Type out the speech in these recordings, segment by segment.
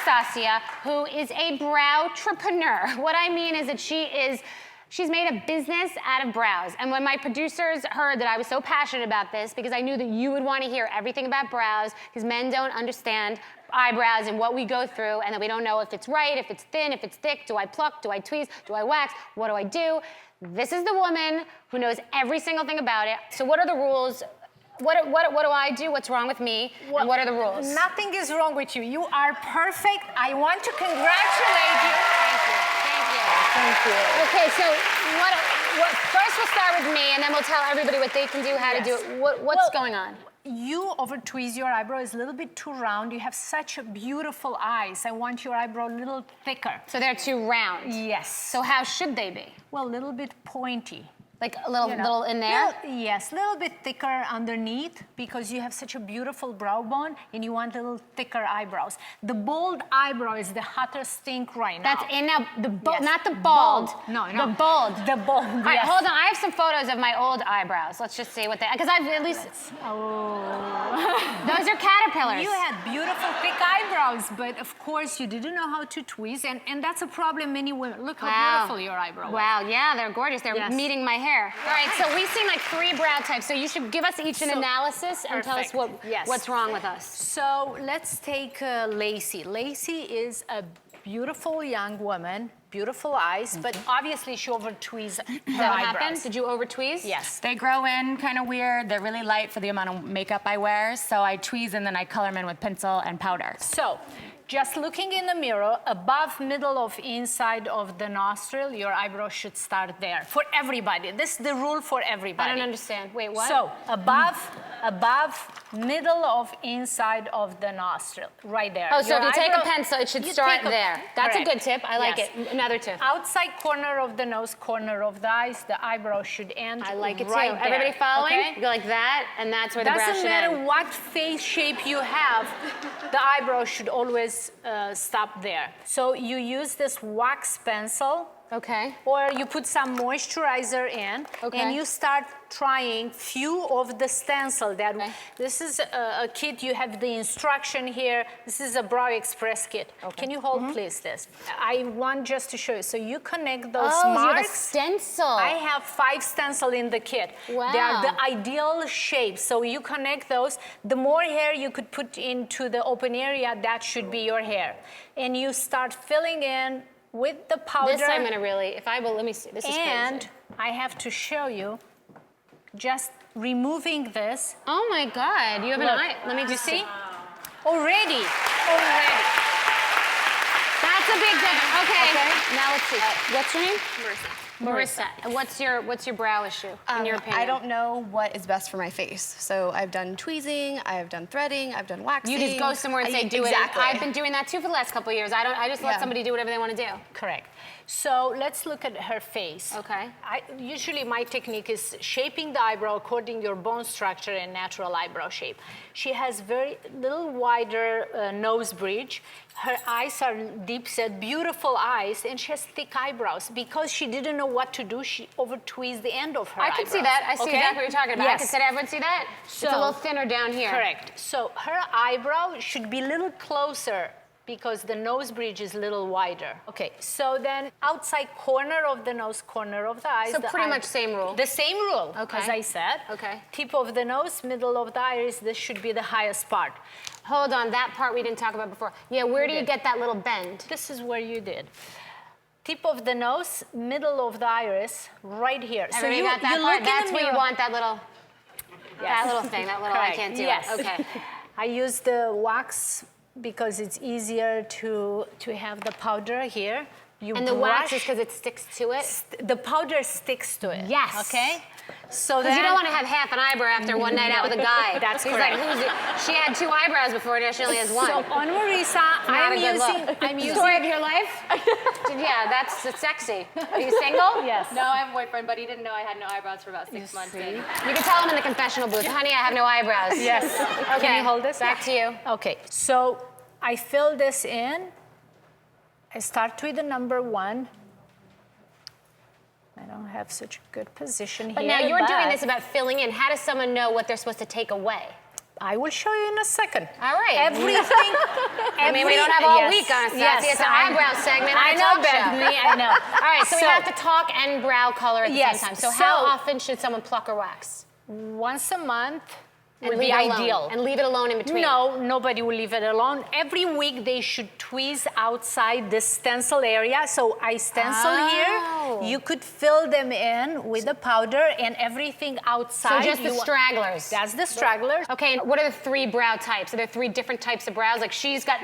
Anastasia, who is a brow-trepreneur. What I mean is that she's made a business out of brows. And when my producers heard that I was so passionate about this, because I knew that you would want to hear everything about brows, because men don't understand eyebrows and what we go through, and that we don't know if it's right, if it's thin, if it's thick, do I pluck, do I tweeze, do I wax, what do I do? This is the woman who knows every single thing about it. So what are the rules? What do I do? What's wrong with me? Well, and what are the rules? Nothing is wrong with you. You are perfect. I want to congratulate you. Thank you. Thank you. Thank you. Okay, so first we'll start with me, and then we'll tell everybody what they can do, how to do it. What's going on? You over-tweeze your eyebrow. Is a little bit too round. You have such a beautiful eyes. I want your eyebrow a little thicker. So they're too round? Yes. So how should they be? Well, a little bit pointy. Like a little in there? Yes, a little bit thicker underneath because you have such a beautiful brow bone and you want a little thicker eyebrows. The bold eyebrow is the hottest thing right now. That's in now, Yes. not the bald. No, The bold. The bold, All right, hold on, I have some photos of my old eyebrows. Let's just see what they, because I've at least, those are caterpillars. You had beautiful thick eyebrows, but of course you didn't know how to tweeze, and that's a problem many women. Look how beautiful your eyebrow is. Wow, yeah, they're gorgeous. They're meeting my hair. All right, so we've seen like 3 brow types, so you should give us each an analysis and tell us what's wrong with us. So let's take Lacey. Lacey is a beautiful young woman, beautiful eyes, but obviously she over-tweezed her eyebrows. What happened? Did you over-tweeze? Yes. They grow in kind of weird. They're really light for the amount of makeup I wear, so I tweeze and then I color them in with pencil and powder. So, just looking in the mirror, above middle of inside of the nostril, your eyebrow should start there. For everybody. This is the rule for everybody. I don't understand. Wait, what? So, above middle of inside of the nostril, right there. Oh, so if you take a pencil, it should start there. That's a good tip. I like it. Another tip. Outside corner of the nose, corner of the eyes, the eyebrow should end right there. I like it too. Everybody following? Okay? You go like that, and that's where the brow should end. Doesn't matter what face shape you have, the eyebrow should always stop there. So you use this wax pencil. Okay. Or you put some moisturizer in, and you start trying few of the stencil. This is a kit, you have the instruction here. This is a Brow Express kit. Can you hold please this? I want just to show you. So you connect those marks. You have a stencil. I have 5 stencil in the kit. Wow. They are the ideal shape. So you connect those. The more hair you could put into the open area, that should be your hair. And you start filling in with the powder. This I'm gonna really, let me see, this is crazy. And I have to show you, just removing this. Oh my God, you have an eye, let me just see. Already. That's a big difference, okay. Now let's see, what's your name? Marissa. And what's your brow issue, in your opinion? I don't know what is best for my face. So I've done tweezing, I've done threading, I've done waxing. You just go somewhere and say, do it. I've been doing that too for the last couple of years. I just let somebody do whatever they want to do. Correct. So let's look at her face. Okay. Usually my technique is shaping the eyebrow according to your bone structure and natural eyebrow shape. She has very little wider nose bridge. Her eyes are deep set, beautiful eyes, and she has thick eyebrows. Because she didn't know what to do, she over-tweezed the end of her eyebrows. I can see that. I see exactly what you're talking about. Yes. Did everyone see that? So, it's a little thinner down here. Correct. So her eyebrow should be a little closer because the nose bridge is a little wider. Okay, so then outside corner of the nose, corner of the eyes. So pretty much same rule. The same rule, okay. as I said. Okay. Tip of the nose, middle of the iris, this should be the highest part. Hold on, that part we didn't talk about before. Yeah, where do you get that little bend? This is where you did. Tip of the nose, middle of the iris, right here. So you got that part? That's where you want that little, that little thing, that little, Correct. I can't do yes. it. Okay. I use the wax because it's easier to have the powder here. And the wax is because it sticks to it? The powder sticks to it. Yes. Okay? So because you don't want to have half an eyebrow after one night out with a guy. That's He's correct. Like, she had 2 eyebrows before, now she only has 1. So on Marissa, I'm using... Story of your life? Yeah, that's sexy. Are you single? Yes. No, I have a boyfriend, but he didn't know I had no eyebrows for about 6 months. You can tell him in the confessional booth, honey, I have no eyebrows. Yes. Okay. Can you hold this? Back to you. Okay, so I fill this in. I start with the number 1. I don't have such a good position here. But now you're doing this about filling in. How does someone know what they're supposed to take away? I will show you in a second. All right. Everything. I mean, we don't have all week, Anastasia. Yes, It's an eyebrow segment. I on a know, talk show. Bethenny. I know. All right, so we have to talk and brow color at the Yes, same time. So so- how often should someone pluck or wax? Once a month And would leave be it alone. ideal. And leave it alone in between. No, nobody will leave it alone. Every week they should tweeze outside this stencil area. So I stencil Oh. here. You could fill them in with the powder and everything So outside. just the stragglers. That's the stragglers. Okay, and what are the 3 brow types? Are there 3 different types of brows? Like she's got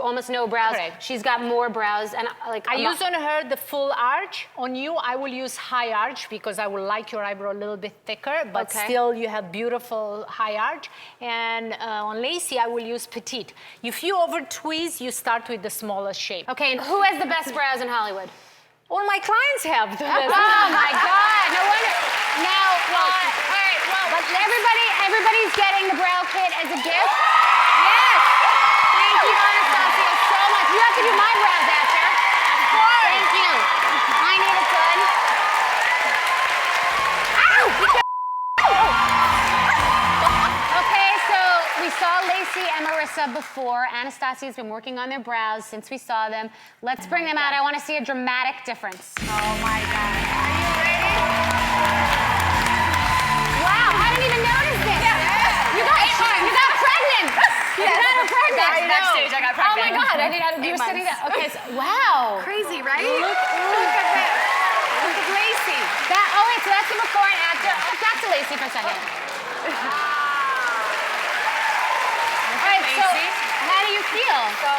almost no brows. Correct. She's got more brows, and like I use on her the full arch. On you, I will use high arch because I would like your eyebrow a little bit thicker, but Okay. still you have beautiful high arch. And on Lacey, I will use petite. If you over tweeze, you start with the smallest shape. Okay, and who has the best brows in Hollywood? All my clients have the best. Oh my God! No wonder. Now, all right. Well, but everybody's getting the brow kit as a gift. Yes. Thank you, Anastasia, so much. You have to do my brows after. Of course. Thank you. I need it done. Ow! Okay, so we saw Lacey and Marissa before. Anastasia's been working on their brows since we saw them. Let's bring them out. I want to see a dramatic difference. Oh my God. Are you ready? Wow, I didn't even notice this. You got pregnant. You got her pregnant. Backstage, I got Oh my pregnant. God, I didn't know you were sitting there. Okay, so, wow. Crazy, right? Look at this. Look at Lacey. Oh wait, so that's the before and after. Back to Lacey for a second. All right, so how do you feel? So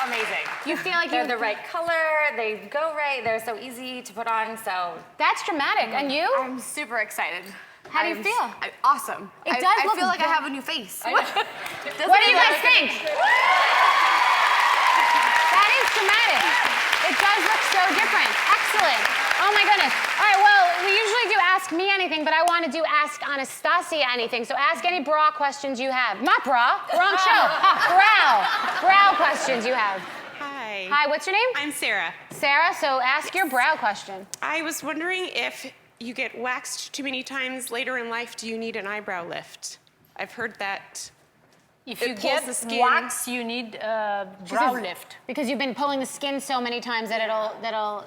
amazing. You feel like They're you the right color, they go right, they're so easy to put on, so. That's dramatic. And you? I'm super excited. How do you feel? Awesome. It does I look feel like I good. have a new face. What do you guys think? That is dramatic. It does look so different. Excellent. Oh my goodness. All right, well, we usually do Ask Me Anything, but I want to do Ask Anastasia Anything. So ask any bra questions you have. Not bra, wrong show. Brow questions you have. Hi. Hi, what's your name? I'm Sarah. Sarah, so ask your brow question. I was wondering if you get waxed too many times later in life, do you need an eyebrow lift? I've heard that. If It you pulls get the skin. wax, you need a brow lift. Because you've been pulling the skin so many times that it'll.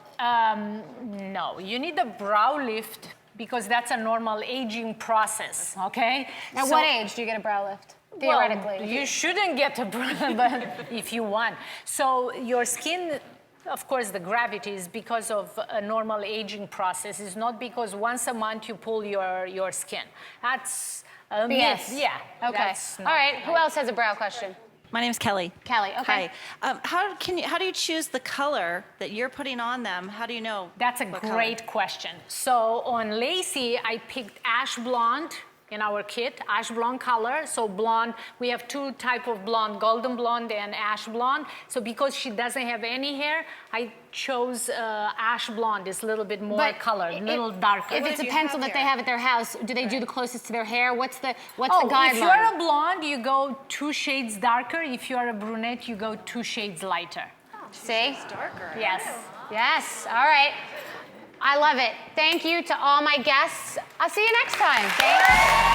No, you need a brow lift because that's a normal aging process, okay? At So- what age do you get a brow lift? Theoretically. Well, you shouldn't get a brow but if you want. So your skin, of course, the gravity is because of a normal aging process. It's not because once a month you pull your skin. That's a myth. BS. Yeah. Okay. that's All not right. Who else has a brow question? My name's Kelly. Kelly. Okay. Hi. How do you choose the color that you're putting on them? How do you know? That's a what color? great question. So on Lacey, I picked ash blonde in our kit, ash blonde color. So blonde, we have 2 type of blonde, golden blonde and ash blonde. So because she doesn't have any hair, I chose ash blonde. It's a little bit more color, a little darker. If it's a you pencil have that they hair? have at their house, do they do the closest to their hair? What's the Oh, guideline? if you're a blonde, you go 2 shades darker. If you're a brunette, you go 2 shades lighter. See? Darker. Yes. Yes. All right. I love it. Thank you to all my guests. I'll see you next time. Thanks.